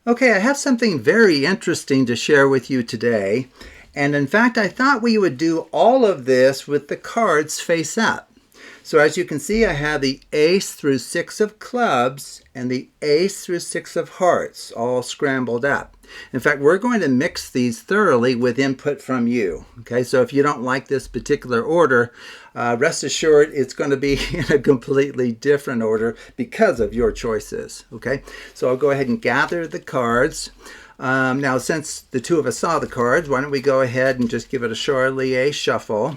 Okay, I have something very interesting to share with you today. And in fact, I thought we would do all of this with the cards face up. So as you can see, I have the ace through six of clubs and the ace through six of hearts all scrambled up. In fact, we're going to mix these thoroughly with input from you. Okay, so if you don't like this particular order, rest assured it's going to be in a completely different order because of your choices. Okay, so I'll go ahead and gather the cards. Now, since the two of us saw the cards, why don't we go ahead and just give it a Charlier shuffle.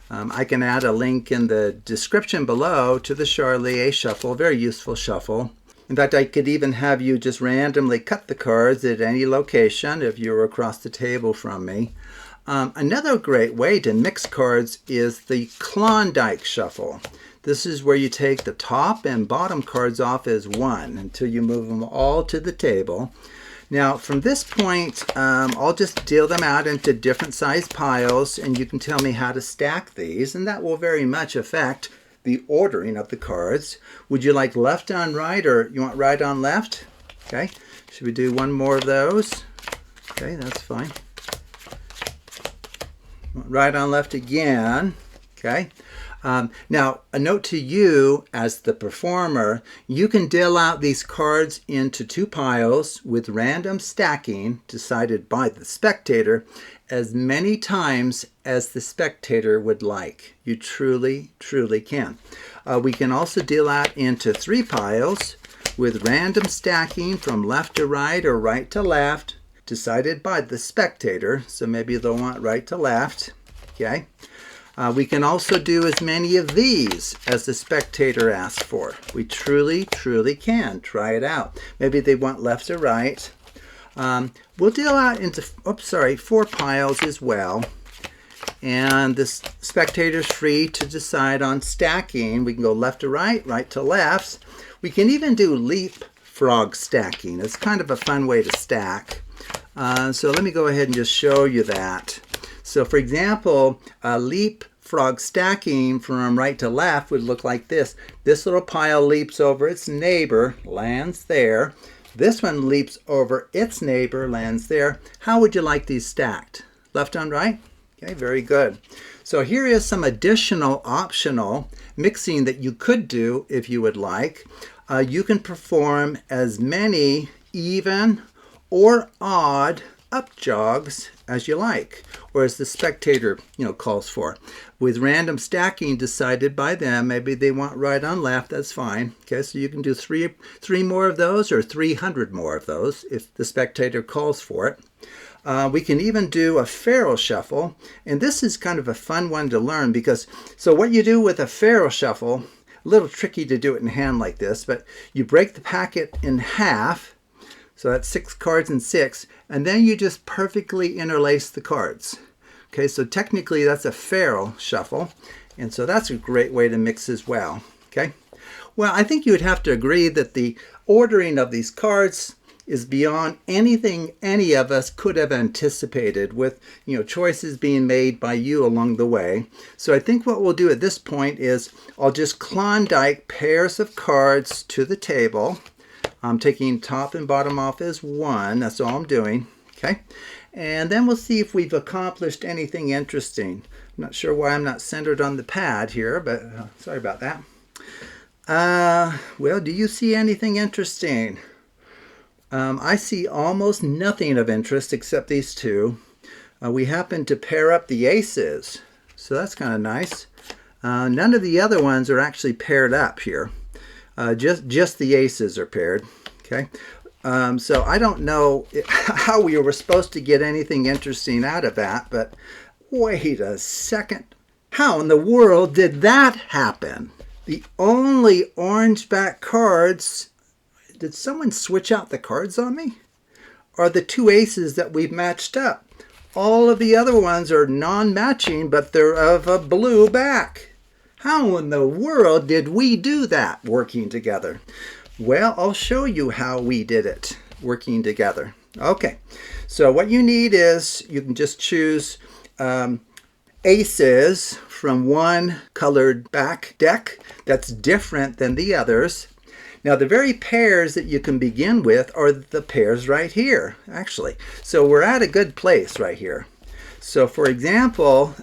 I can add a link in the description below to the Charlier shuffle, very useful shuffle. In fact, I could even have you just randomly cut the cards at any location if you were across the table from me. Another great way to mix cards is the Klondike shuffle. This is where you take the top and bottom cards off as one until you move them all to the table. Now, from this point, I'll just deal them out into different size piles, and you can tell me how to stack these, and that will very much affect the ordering of the cards. Would you like left on right, or you want right on left? Okay, should we do one more of those? Okay, that's fine. Right on left again. Okay. Now, a note to you as the performer, you can deal out these cards into two piles with random stacking decided by the spectator as many times as the spectator would like. You truly, truly can. We can also deal out into three piles with random stacking from left to right or right to left decided by the spectator. So maybe they'll want right to left. Okay. We can also do as many of these as the spectator asks for. We truly, truly can. Try it out. Maybe they want left or right. We'll deal out into, four piles as well. And the spectator's free to decide on stacking. We can go left to right, right to left. We can even do leapfrog stacking. It's kind of a fun way to stack. So let me go ahead and just show you that. So for example, leapfrog stacking from right to left would look like this. This little pile leaps over its neighbor, lands there. This one leaps over its neighbor, lands there. How would you like these stacked? Left on right? Okay, very good. So here is some additional optional mixing that you could do if you would like. You can perform as many even or odd up jogs as you like, or as the spectator calls for, with random stacking decided by them. Maybe they want right on left, that's fine. Okay, so you can do three more of those or 300 more of those if the spectator calls for it. We can even do a Pharaoh shuffle, and this is kind of a fun one to learn because, so what you do with a Pharaoh shuffle, a little tricky to do it in hand like this, but you break the packet in half. So that's 6 cards and 6, and then you just perfectly interlace the cards. Okay, so technically that's a Pharaoh shuffle, and so that's a great way to mix as well. Okay, well, I think you would have to agree that the ordering of these cards is beyond anything any of us could have anticipated, with choices being made by you along the way. So I think what we'll do at this point is I'll just Klondike pairs of cards to the table. I'm taking top and bottom off as one. That's all I'm doing. Okay. And then we'll see if we've accomplished anything interesting. I'm not sure why I'm not centered on the pad here, but sorry about that. Well, do you see anything interesting? I see almost nothing of interest except these two. We happen to pair up the aces, so that's kind of nice. None of the other ones are actually paired up here. Just the aces are paired. Okay, so I don't know how we were supposed to get anything interesting out of that, but wait a second. How in the world did that happen? The only orange back cards, did someone switch out the cards on me? Are the two aces that we've matched up. All of the other ones are non-matching, but they're of a blue back. How in the world did we do that working together? Well, I'll show you how we did it working together. Okay, so what you need is you can just choose aces from one colored back deck that's different than the others. Now the very pairs that you can begin with are the pairs right here, actually. So we're at a good place right here. So for example,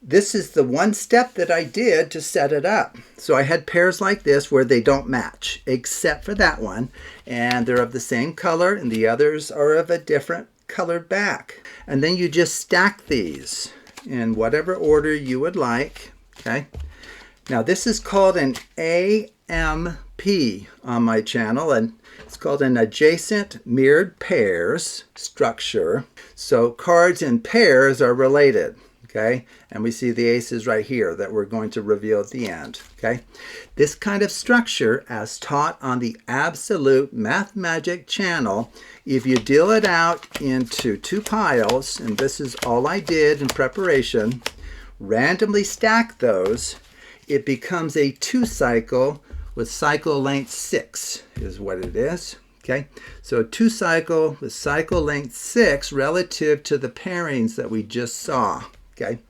this is the one step that I did to set it up. So I had pairs like this where they don't match, except for that one. And they're of the same color, and the others are of a different colored back. And then you just stack these in whatever order you would like. Okay. Now this is called an AMP on my channel, and it's called an adjacent mirrored pairs structure. So cards in pairs are related. Okay, and we see the aces right here that we're going to reveal at the end. Okay, this kind of structure, as taught on the Absolute Math Magic channel, if you deal it out into two piles, and this is all I did in preparation, randomly stack those, it becomes a 2-cycle with cycle length 6 is what it is. Okay, so a 2-cycle with cycle length 6 relative to the pairings that we just saw. Okay,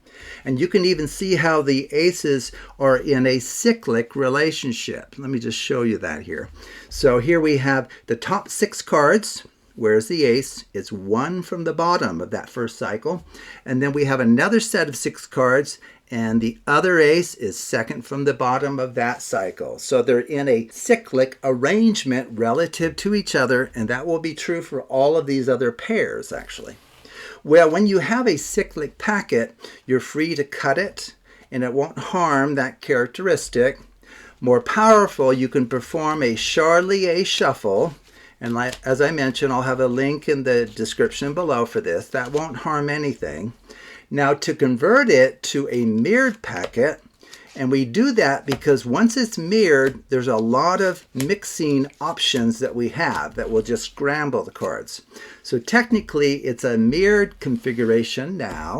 and you can even see how the aces are in a cyclic relationship. Let me just show you that here. So here we have the top 6 cards. Where's the ace? It's 1 from the bottom of that first cycle. And then we have another set of 6 cards, and the other ace is second from the bottom of that cycle. So they're in a cyclic arrangement relative to each other, and that will be true for all of these other pairs, actually. Well, when you have a cyclic packet, you're free to cut it, and it won't harm that characteristic. More powerful, you can perform a Charlier shuffle, and as I mentioned, I'll have a link in the description below for this. That won't harm anything. Now, to convert it to a mirrored packet, and we do that because once it's mirrored, there's a lot of mixing options that we have that will just scramble the cards. So technically, it's a mirrored configuration now.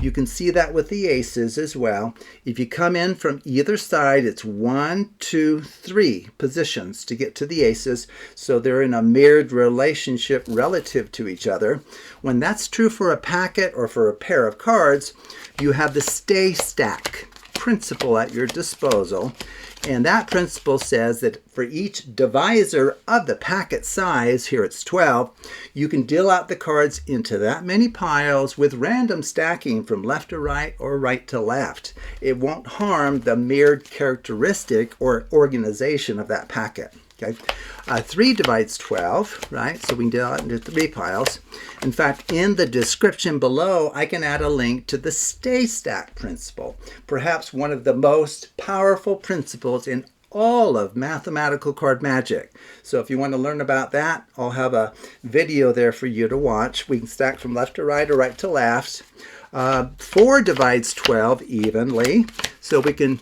You can see that with the aces as well. If you come in from either side, it's 1, 2, 3 positions to get to the aces. So they're in a mirrored relationship relative to each other. When that's true for a packet or for a pair of cards, you have the stay stack principle at your disposal, and that principle says that for each divisor of the packet size, here it's 12, you can deal out the cards into that many piles with random stacking from left to right or right to left. It won't harm the mirrored characteristic or organization of that packet. Okay, 3 divides 12, right? So we can deal out into 3 piles. In fact, in the description below, I can add a link to the stay stack principle, perhaps one of the most powerful principles in all of mathematical card magic. So if you want to learn about that, I'll have a video there for you to watch. We can stack from left to right or right to left. 4 divides 12 evenly, so we can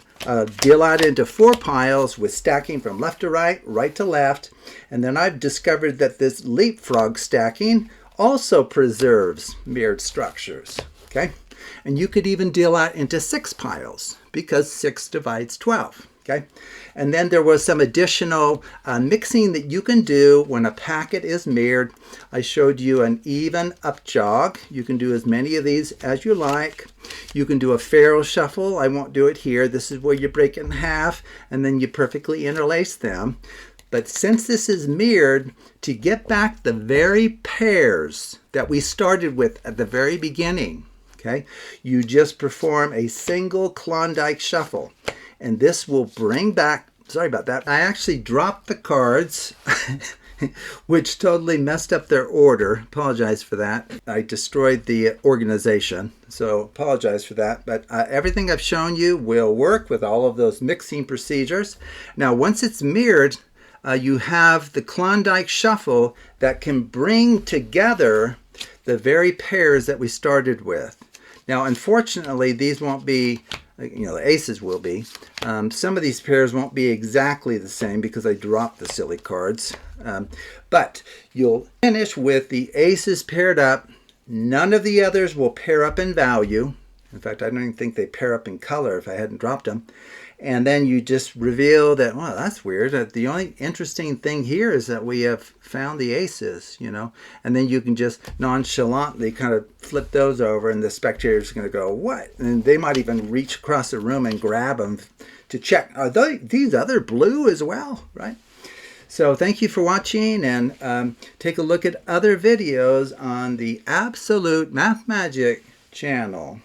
deal out into 4 piles with stacking from left to right, right to left. And then I've discovered that this leapfrog stacking also preserves mirrored structures. Okay, and you could even deal out into 6 piles because 6 divides 12. Okay, and then there was some additional mixing that you can do when a packet is mirrored. I showed you an even up jog. You can do as many of these as you like. You can do a Pharaoh shuffle. I won't do it here. This is where you break it in half and then you perfectly interlace them. But since this is mirrored, to get back the very pairs that we started with at the very beginning, okay, you just perform a single Klondike shuffle. And this will bring back, sorry about that, I actually dropped the cards, which totally messed up their order. Apologize for that. I destroyed the organization, so apologize for that. But everything I've shown you will work with all of those mixing procedures. Now, once it's mirrored, you have the Klondike shuffle that can bring together the very pairs that we started with. Now, unfortunately, these won't be, the aces will be. Some of these pairs won't be exactly the same because I dropped the silly cards. But you'll finish with the aces paired up. None of the others will pair up in value. In fact, I don't even think they pair up in color if I hadn't dropped them. And then you just reveal that, well, that's weird. The only interesting thing here is that we have found the aces, and then you can just nonchalantly kind of flip those over and the spectator's going to go, what? And they might even reach across the room and grab them to check, are these other blue as well, right? So thank you for watching, and take a look at other videos on the Absolute Math Magic channel.